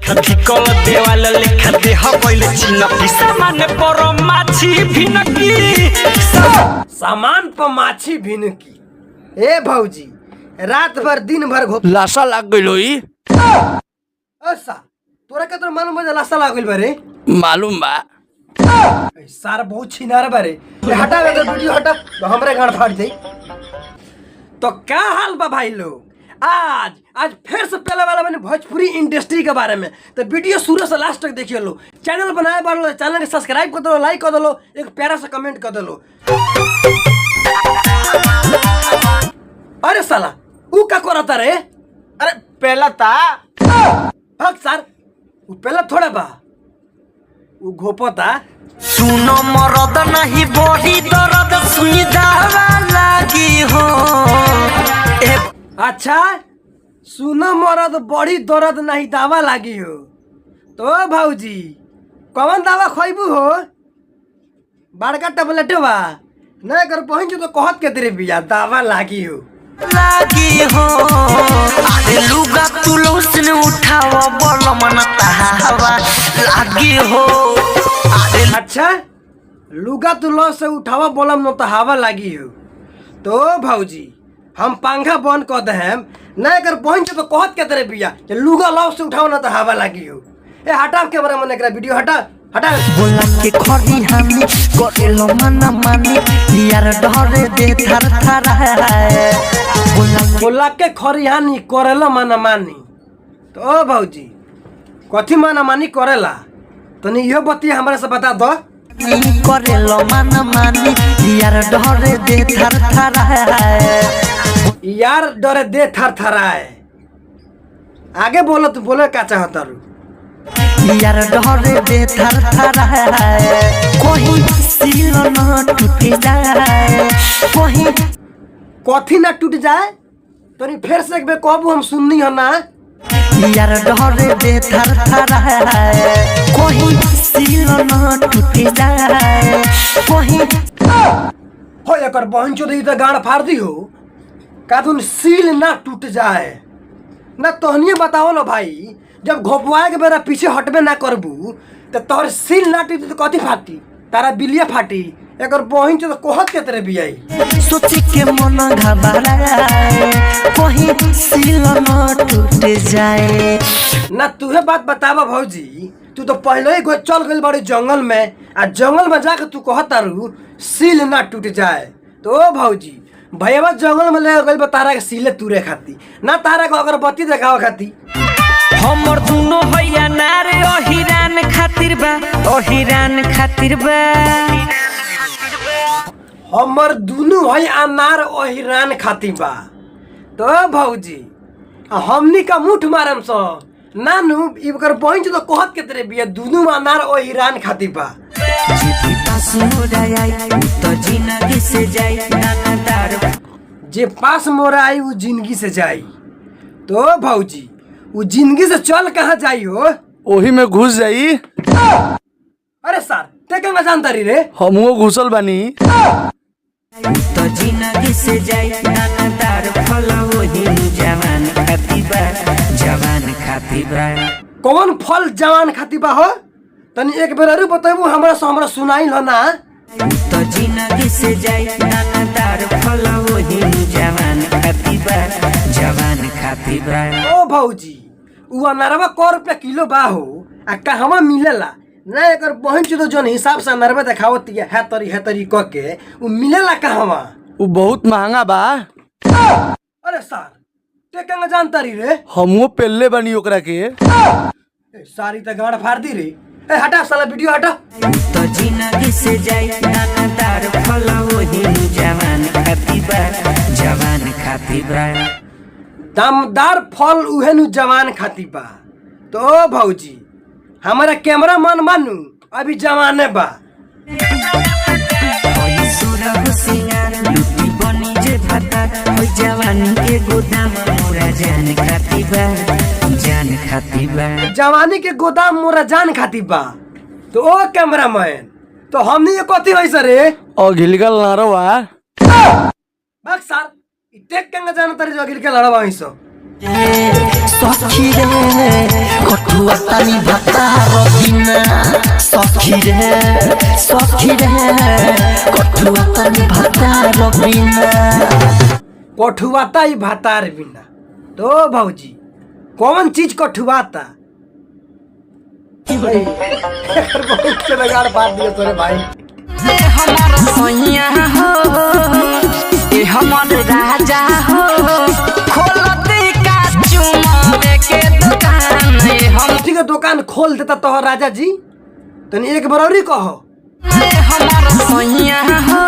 लेखा धिकल देवाल लेखा देह पहिले चिनकी सामान पर माछी भिनकी सामान पर माछी भिनकी। ए भौजी रात भर दिन भर घोप लाशा लाग गइल होई। अच्छा तोरा के तो मालूम बा लाशा लाग गइल बारे? मालूम बा। सार बहुत छिनार बारे। हटा के तो वीडियो हटा तो हमरे गाड़ फाड़ दे। तो क्या हाल बा भाई लोग? आज फिर से पहले वाला मैंने भोजपुरी इंडस्ट्री के बारे में तो वीडियो शुरू से लास्ट तक देखिए लो। चैनल बनाए बार लो, चैनल के सब्सक्राइब कर दो, लाइक कर दो, एक प्यारा सा कमेंट कर दो। अरे साला ऊ का करता रे? अरे पहला था भाग सार ऊ पहला थोड़ा बा ऊ घोपता। सुनो मरद नहीं बड़ी दर्द सुनी दावा लागी हो। अच्छा सुनो मरद बड़ी दर्द नहीं दावा लागी हो। तो भौजी कौन दावा खइबू हो? बड़का टेबलेट बा नहीं कर पहुंच तो कहत के तेरे बिया दावा लागी हो अरे लुगा तुलो से उठावा बोलो मन हवा लागी हो। अच्छा लुगा तुलो से उठावा बोलम न तो हवा लागी हो। तो भौजी हम पंखा बंद कर दे नहीं कर पहुंच तो कहत के तेरे बिया लुगा लौ से उठाओ ना तो हवा लागी हो। ए हटा कैमरा मन एकरा वीडियो हटा हटा। बोला के खरी हामी करेलो मन मानी यार डरे दे थर थर है। बोला के खरिहानी करेला मन मानी। तो भौजी कथी मन मानी करेला तनी यो बतिया हमरा से बता दो। करेलो मन मानी यार डरे दे थर थर है। यार डरे दे थर थराए। आगे बोलो तू बोले का चाहता रू? यार डरे दे थर थर है। कोई सील न टूट जाए कोई कथी ना टूट जाए तनी फिर से एक बेर कहबू हम सुननी हो ना। यार डरे दे थर थर है। कोई सील न टूट जाए कोई हो एकर बहन चोद तो गाड़ फाड़ दी हो का तुम सील ना टूट जाए ना। तोहनिए बताओ लो भाई जब घोपवाए के बेरा पीछे हटबे ना करबू तो तोहर सील ना टूटी तो कथी फाटी? तारा बिलिया फाटी। एकर बहन चोद कहत के तेरे बियाई सोच के मन घबराए कोई सील न टूट जाए ना। तुहे बात बतावा भौजी तू तो पहले ही चल गई बड़ी जंगल में आ जंगल में जाके तू कहता रू सील ना टूट जाए। तो भौजी भैया जंगल में ले गई तारा के सीले तुरे खाती ना तारा को अगरबत्ती देखावा खाती। हमर दुनो भैया नारे ओहिरान खातिर बा ओहिरान खातिर बा। हमर दुनू भाई अनार ओहिरान खाती बा। तो भौजी हमनी का मुठ मारम सो नानू इकर बहन तो कहत के तेरे बिया दुनू अनार ओहिरान खाती बा। जे पास मोरा आई तो जिंदगी से जाई नानादार। जे पास मोरा आई वो जिंदगी से जाई। तो भौजी वो जिंदगी से चल कहाँ जाई हो? ओही में घुस जाई। अरे सर ते कहाँ जानता रही रे? हमहू घुसल बानी। तो जिंदगी से जाई नानादार फल वही जवान खाती बा जवान खाती बा। कौन फल जवान खाती बा हो? तनी एक बेर और बताबू हमरा से हमरा सुनाई लो ना। तो जिंदगी से जाई नानादार फल वही जवान खाती बा जवान खाती बा। ओ भौजी उ अनारवा क रुपया किलो बा हो आ कहवा मिलेला ना? एकर बहन चोद जोन हिसाब से अनारवा देखावती है तरी क के उ मिलेला कहवा? उ बहुत महंगा बा। अरे सर ते कहाँ जानता रही रे? हमहू पेल्ले बानी ओकरा के। सारी तो गाड़ फाड़ दी रे। ए हटा साला वीडियो हटा। तो जिंदगी से जाई नानादार फल वही जवान खाती बा जवान खाती बा। दामदार फल उहे नु जवान खाती बा। तो भौजी हमारा कैमरा मन मानू अभी जवाने बा। लुटी बनी जे भाता जवानी के गोदाम मोरा जान खाती बा जान खाती बा। जवानी के गोदाम मोरा जान खाती बा। तो ओ कैमरामैन तो हमनी ये कथी होई सरे? ओ घिलगल नारवा। भाग सर इतेक केंगा जान तारी जो गिर के लड़वा हिसो। सखी रे कटु कठुआ तनी भतार बिना सखी रे कठुआ तनी भतार बिना कठुआता ही भातार बिना। तो भौजी कौन चीज कठुआता? भाई बहुत से लगाड़ बात दिया तोरे भाई। हमार सैया हो ए हमार राजा हो खोलते का चुमावे के दुकान हम ठीक है दुकान खोल देता तो राजा जी तनी एक बार और कहो। हमार सैया हो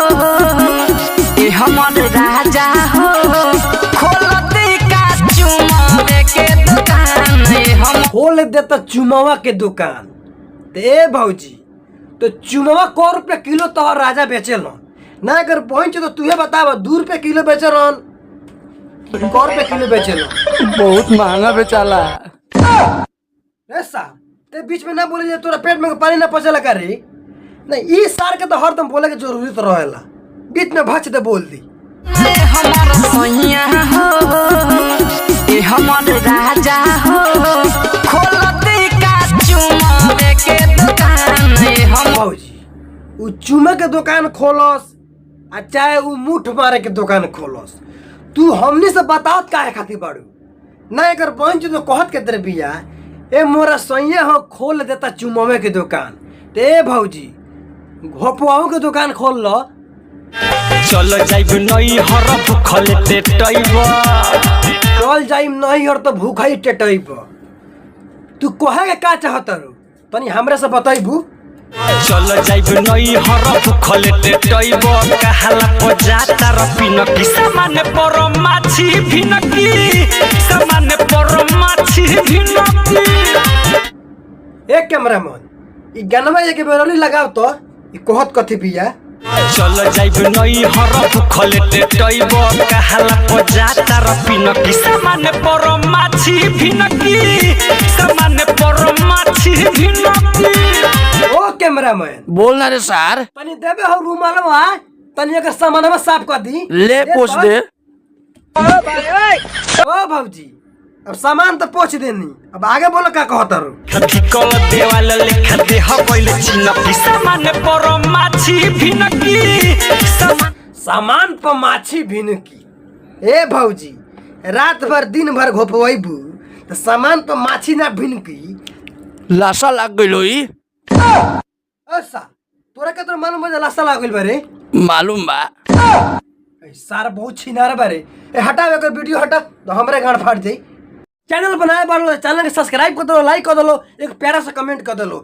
ए हमार राजा हो खोलते का चुमावे के दुकान हम खोल देता चुमावा के दुकान। ते भौजी तो चुमावा क रुपया किलो तो राजा बेचेल ना अगर पहुंचे तो तुहे बतावा 2 रुपया किलो बेचे रहन क रुपया किलो बेचेल। बहुत महंगा बेचाला। ऐसा ते बीच में ना बोले जे तोरा पेट में पानी ना पचेला का रे। नहीं ई सार के तो हरदम बोले के जरूरी तो रहेला बीच में भच दे बोल दी। हमार सैया हो ए हमार राजा हो खोलते का चुमावे के दुकान हम भौजी उ चुमा के दुकान खोलस आ चाहे उ मुठ मारे के दुकान खोलस तू हमनी से बताओ काहे खातिर बाड़ू ना अगर पहुंच तो कहत के तेरे बिया ए मोरा सैया हो खोल देता चुमावे के दुकान। ते भौजी घोपवाओ के दुकान खोल लो। चल जाइब नई हर भूखल टेटैब चल जाइम नहीं और तो भूखा ही टेटैब। तू कहे के का चाहत रू तनी हमरे से बताइबू। चल जाइब नई हर भूखल टेटैब कहाला पजाता रपिन की सामान्य पर माछी भिनकी सामान्य पर माछी भिनकी। एक कैमरामैन ई गानवा एक बेरोली लगाओ तो ई कहत कथी बिया। चल जाइब नई हर भूखल टेटैब कहाला पजाता रपिन की सामान्य पर माछी भिनकी सामान्य पर माछी भिनकी। ओ कैमरामैन बोल ना रे सार। तनी देबे हो रुमालवा तनी एकर सामानवा साफ कर दी। ले पोछ दे। ओ भौजी अब सामान तो पहुंच देनी अब आगे बोलो का कहत रू। कल देवाल लेखा देह पहिले चिन्ह सामान्य पर माछी भिनकी सामान पर माछी भिनकी। ए भौजी रात भर दिन भर घोपवाइबू तो सामान पर माछी ना भिनकी। लाशा लाग गइलो ई। ऐसा तोरा के तो मालूम है लाशा लाग गइल बारे। मालूम बा। ए सार बहुत छिनार बारे। ए हटावे अगर वीडियो हटा तो हमरे गांड फाड़ जाई। चैनल बनाए बार चैनल के सब्सक्राइब कर दो लाइक कर दो एक प्यारा सा कमेंट कर दो।